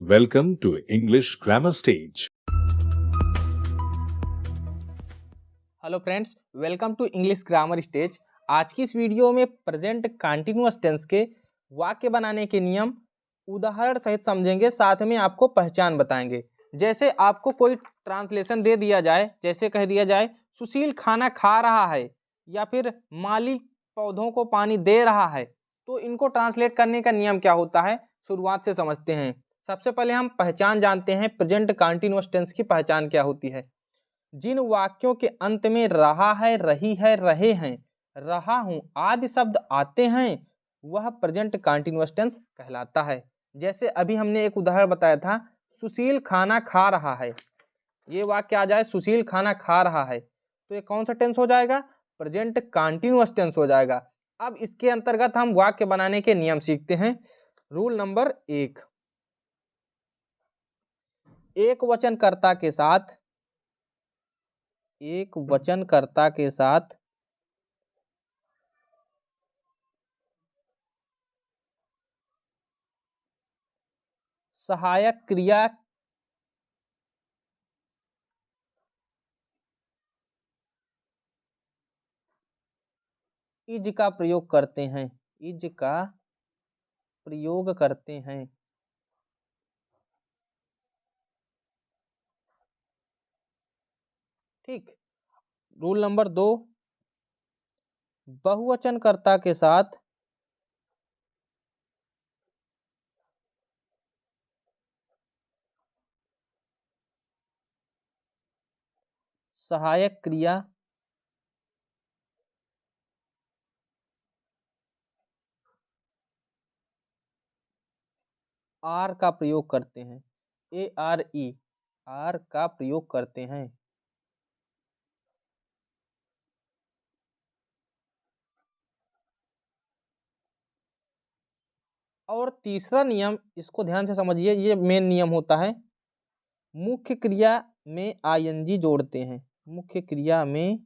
Welcome to English Grammar Stage. Hello friends, welcome to English grammar stage. आज की इस video में present continuous tense के वाक्य बनाने के नियम उदाहरण सहित समझेंगे, साथ में आपको पहचान बताएंगे। जैसे आपको कोई ट्रांसलेशन दे दिया जाए, जैसे कह दिया जाए सुशील खाना खा रहा है या फिर माली पौधों को पानी दे रहा है, तो इनको ट्रांसलेट करने का नियम क्या होता है शुरुआत से समझते हैं। सबसे पहले हम पहचान जानते हैं, प्रेजेंट कंटिन्यूअस टेंस की पहचान क्या होती है। जिन वाक्यों के अंत में रहा है, रही है, रहे हैं, रहा हूं आदि शब्द आते हैं, वह प्रेजेंट कंटिन्यूअस टेंस कहलाता है। जैसे अभी हमने एक उदाहरण बताया था, सुशील खाना खा रहा है। ये वाक्य आ जाए सुशील खाना खा रहा है, तो ये कौन सा टेंस हो जाएगा? प्रेजेंट कंटिन्यूअस टेंस हो जाएगा। अब इसके अंतर्गत हम वाक्य बनाने के नियम सीखते हैं। रूल नंबर 1, एक वचनकर्ता के साथ सहायक क्रिया इज का प्रयोग करते हैं। इज का प्रयोग करते हैं। ठीक। रूल नंबर 2, बहुवचनकर्ता के साथ सहायक क्रिया आर का प्रयोग करते हैं। ARE, आर का प्रयोग करते हैं। और तीसरा नियम, इसको ध्यान से समझिए, ये मेन नियम होता है। मुख्य क्रिया में ING जोड़ते हैं। मुख्य क्रिया में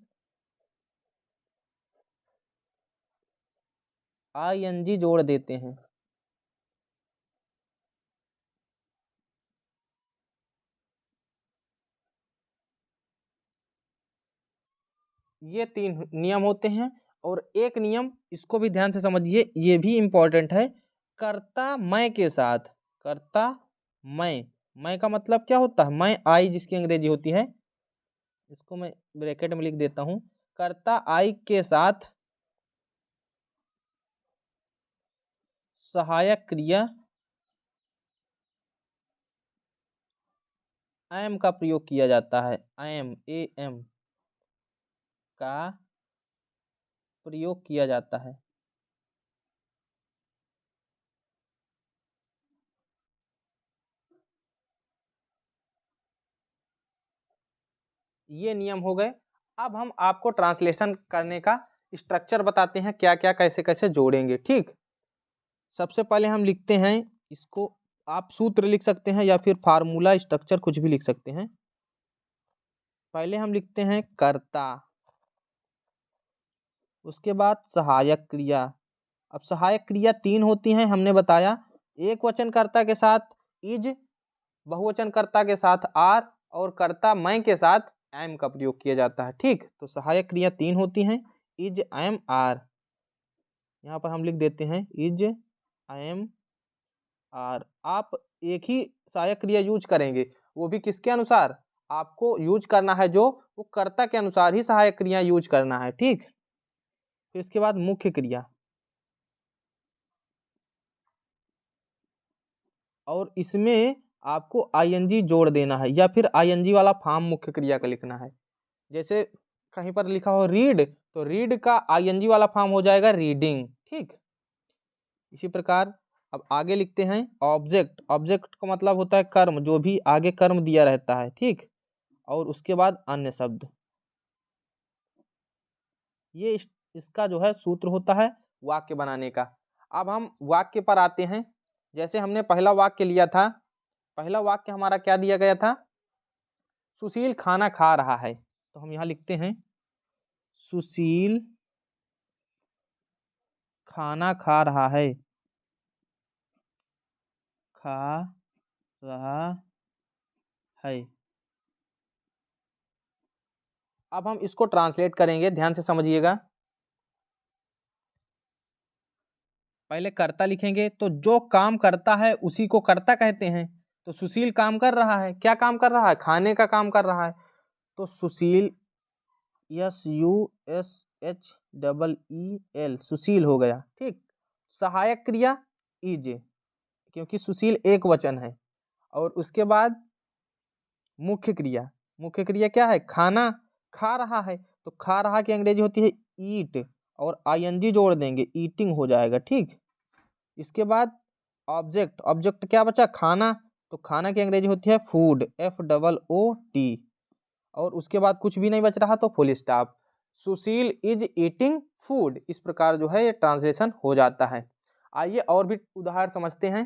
ING जोड़ देते हैं। ये 3 नियम होते हैं। और एक नियम, इसको भी ध्यान से समझिए, ये भी इम्पोर्टेंट है। कर्ता मैं के साथ, कर्ता मैं का मतलब क्या होता है? मैं आई जिसकी अंग्रेजी होती है, इसको मैं ब्रैकेट में लिख देता हूं। कर्ता आई के साथ सहायक क्रिया एम का प्रयोग किया जाता है। AM का प्रयोग किया जाता है। ये नियम हो गए। अब हम आपको ट्रांसलेशन करने का स्ट्रक्चर बताते हैं, क्या क्या कैसे कैसे जोड़ेंगे। ठीक। सबसे पहले हम लिखते हैं इसको, आप सूत्र लिख सकते हैं या फिर फार्मूला स्ट्रक्चर कुछ भी लिख सकते हैं। पहले हम लिखते हैं कर्ता, उसके बाद सहायक क्रिया। अब सहायक क्रिया 3 होती हैं, हमने बताया। एक वचनकर्ता के साथ इज, बहुवचनकर्ता के साथ आर, और कर्ता मैं के साथ एम का प्रयोग किया जाता है। ठीक। तो सहायक क्रिया 3 होती हैं, इज, एम, आर। यहाँ पर हम लिख देते हैं इज, एम, आर। आप एक ही सहायक क्रिया यूज करेंगे, वो भी किसके अनुसार? आपको यूज करना है जो वो कर्ता के अनुसार ही सहायक क्रिया यूज करना है। ठीक। फिर इसके बाद मुख्य क्रिया, और इसमें आपको ING जोड़ देना है या फिर ING वाला फॉर्म मुख्य क्रिया का लिखना है। जैसे कहीं पर लिखा हो रीड, तो रीड का ING वाला फॉर्म हो जाएगा रीडिंग। ठीक। इसी प्रकार अब आगे लिखते हैं ऑब्जेक्ट। ऑब्जेक्ट का मतलब होता है कर्म, जो भी आगे कर्म दिया रहता है। ठीक। और उसके बाद अन्य शब्द। ये इसका जो है सूत्र होता है वाक्य बनाने का। अब हम वाक्य पर आते हैं। जैसे हमने पहला वाक्य लिया था, पहला वाक्य हमारा क्या दिया गया था? सुशील खाना खा रहा है। तो हम यहाँ लिखते हैं सुशील खाना खा रहा है। खा रहा है। अब हम इसको ट्रांसलेट करेंगे, ध्यान से समझिएगा। पहले कर्ता लिखेंगे, तो जो काम करता है उसी को कर्ता कहते हैं। तो सुशील काम कर रहा है, क्या काम कर रहा है? खाने का काम कर रहा है। तो सुशील, SUSHEEL, सुशील हो गया। ठीक। सहायक क्रिया इज, क्योंकि सुशील एक वचन है। और उसके बाद मुख्य क्रिया, मुख्य क्रिया क्या है? खाना, खा रहा है। तो खा रहा की अंग्रेजी होती है ईट, और ING जोड़ देंगे, ईटिंग हो जाएगा। ठीक। इसके बाद ऑब्जेक्ट, ऑब्जेक्ट क्या बचा? खाना। तो खाना की अंग्रेजी होती है फूड, FOOD। और उसके बाद कुछ भी नहीं बच रहा तो full stop. Sushil is eating food, इस प्रकार जो है ये ट्रांसलेशन हो जाता है। आइए और भी उदाहरण समझते हैं।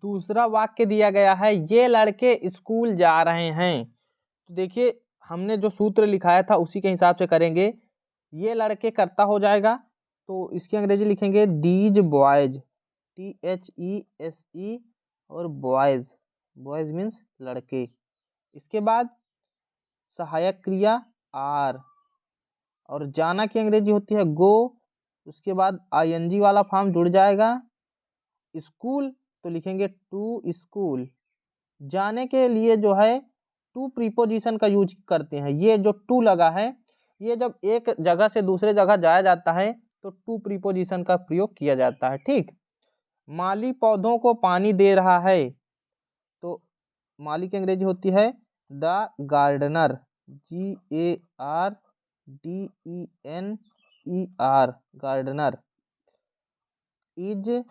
दूसरा वाक्य दिया गया है, ये लड़के स्कूल जा रहे हैं। तो देखिए, हमने जो सूत्र लिखाया था उसी के हिसाब से करेंगे। ये लड़के करता हो जाएगा, तो इसकी अंग्रेजी लिखेंगे दीज बॉयज, THESE, और बॉयज, बॉयज मीन्स लड़के। इसके बाद सहायक क्रिया आर, और जाना की अंग्रेजी होती है गो। उसके बाद ING वाला फॉर्म जुड़ जाएगा। स्कूल, तो लिखेंगे टू स्कूल। जाने के लिए जो है टू प्रीपोजिशन का यूज करते हैं। ये जो टू लगा है, ये जब एक जगह से दूसरे जगह जाया जाता है तो टू प्रीपोजिशन का प्रयोग किया जाता है। ठीक। माली पौधों को पानी दे रहा है। तो माली की अंग्रेजी होती है the gardener, GARDENER, gardener. Is,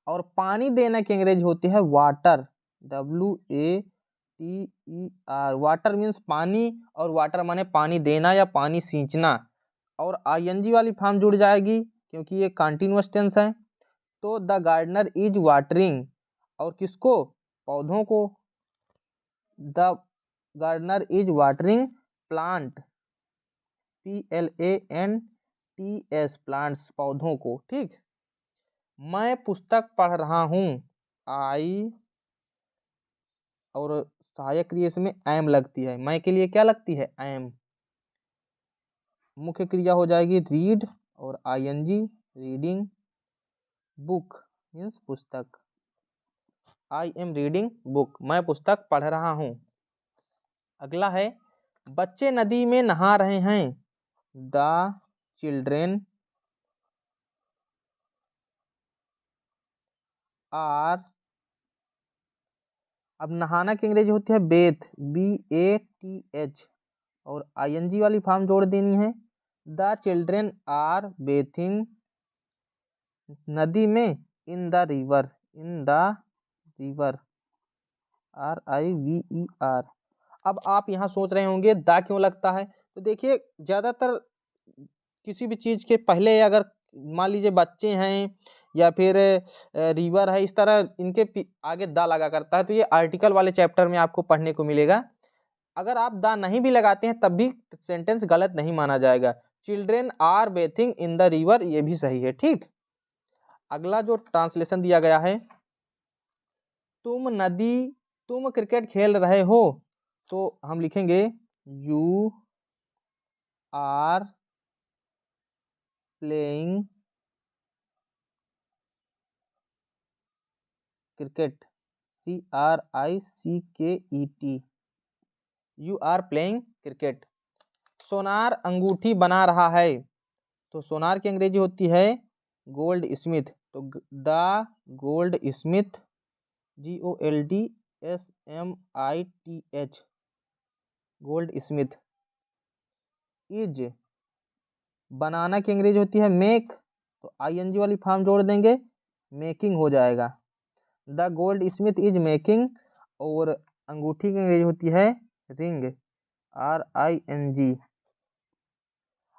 और पानी देना की अंग्रेजी होती है वाटर, WATER। वाटर मीन्स पानी, और वाटर माने पानी देना या पानी सींचना। और ING वाली फॉर्म जुड़ जाएगी क्योंकि ये कंटीन्यूअस टेंस है। तो द गार्डनर इज वाटरिंग, और किसको? पौधों को। The gardener is watering plant, PLANTS, plants, पौधों को। ठीक। मैं पुस्तक पढ़ रहा हूँ, आई, और सहायक क्रिया इसमें एम लगती है। मैं के लिए क्या लगती है? एम। मुख्य क्रिया हो जाएगी रीड, और ING, रीडिंग। बुक मीन्स पुस्तक, I am रीडिंग बुक, मैं पुस्तक पढ़ रहा हूँ। अगला है, बच्चे नदी में नहा रहे हैं। द चिल्ड्रेन आर, अब नहाना की अंग्रेजी होती है बेथ, BATH, और ING वाली फॉर्म जोड़ देनी है। द चिल्ड्रेन आर बेथिंग, नदी में, इन the river, in the river, RIVER। अब आप यहाँ सोच रहे होंगे दा क्यों लगता है? तो देखिए, ज़्यादातर किसी भी चीज़ के पहले अगर मान लीजिए बच्चे हैं या फिर रिवर है, इस तरह इनके आगे दा लगा करता है, तो ये आर्टिकल वाले चैप्टर में आपको पढ़ने को मिलेगा। अगर आप दा नहीं भी लगाते हैं तब भी सेंटेंस गलत नहीं माना जाएगा। Children are bathing in the river, ये भी सही है। ठीक। अगला जो ट्रांसलेशन दिया गया है, तुम क्रिकेट खेल रहे हो। तो हम लिखेंगे you are playing cricket, CRICKET, you are playing cricket. सोनार अंगूठी बना रहा है। तो सोनार की अंग्रेजी होती है गोल्ड स्मिथ। तो the goldsmith, GOLDSMITH, goldsmith. Is, बनाना की अंग्रेजी होती है मेक। तो ING वाली फॉर्म जोड़ देंगे, मेकिंग हो जाएगा। The goldsmith is making, और अंगूठी की अंग्रेजी होती है रिंग, RING।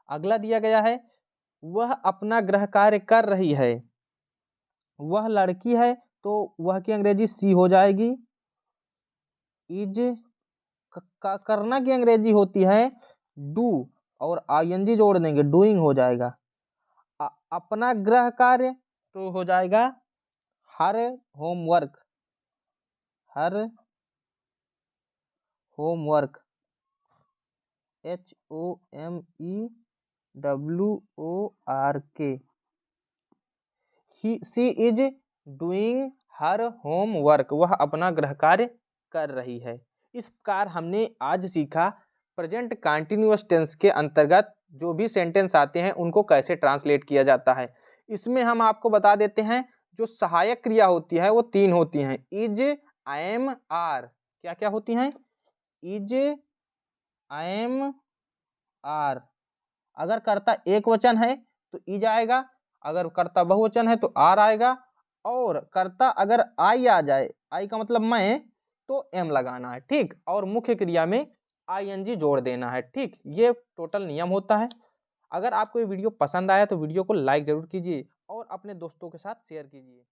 अगला दिया गया है, वह अपना गृह कार्य कर रही है। वह लड़की है, तो वह की अंग्रेजी सी हो जाएगी। इज, करना की अंग्रेजी होती है डू, और ING जोड़ देंगे, डूइंग हो जाएगा। अपना गृह कार्य तो हो जाएगा her homework, her homework, HOMEWORK, she is doing her homework, वह अपना गृह कार्य कर रही है। इस प्रकार हमने आज सीखा प्रेजेंट कंटिन्यूअस टेंस के अंतर्गत जो भी सेंटेंस आते हैं उनको कैसे ट्रांसलेट किया जाता है। इसमें हम आपको बता देते हैं जो सहायक क्रिया होती है वो 3 होती हैं, इज, एम, आर। क्या क्या होती हैं? Is, am, are. अगर कर्ता एक वचन है तो इज आएगा, अगर कर्ता बहुवचन है तो आर आएगा, और कर्ता अगर आई आ जाए, आई का मतलब मैं, तो एम लगाना है। ठीक, और मुख्य क्रिया में ING जोड़ देना है। ठीक, ये टोटल नियम होता है। अगर आपको ये वीडियो पसंद आया तो वीडियो को लाइक जरूर कीजिए और अपने दोस्तों के साथ शेयर कीजिए।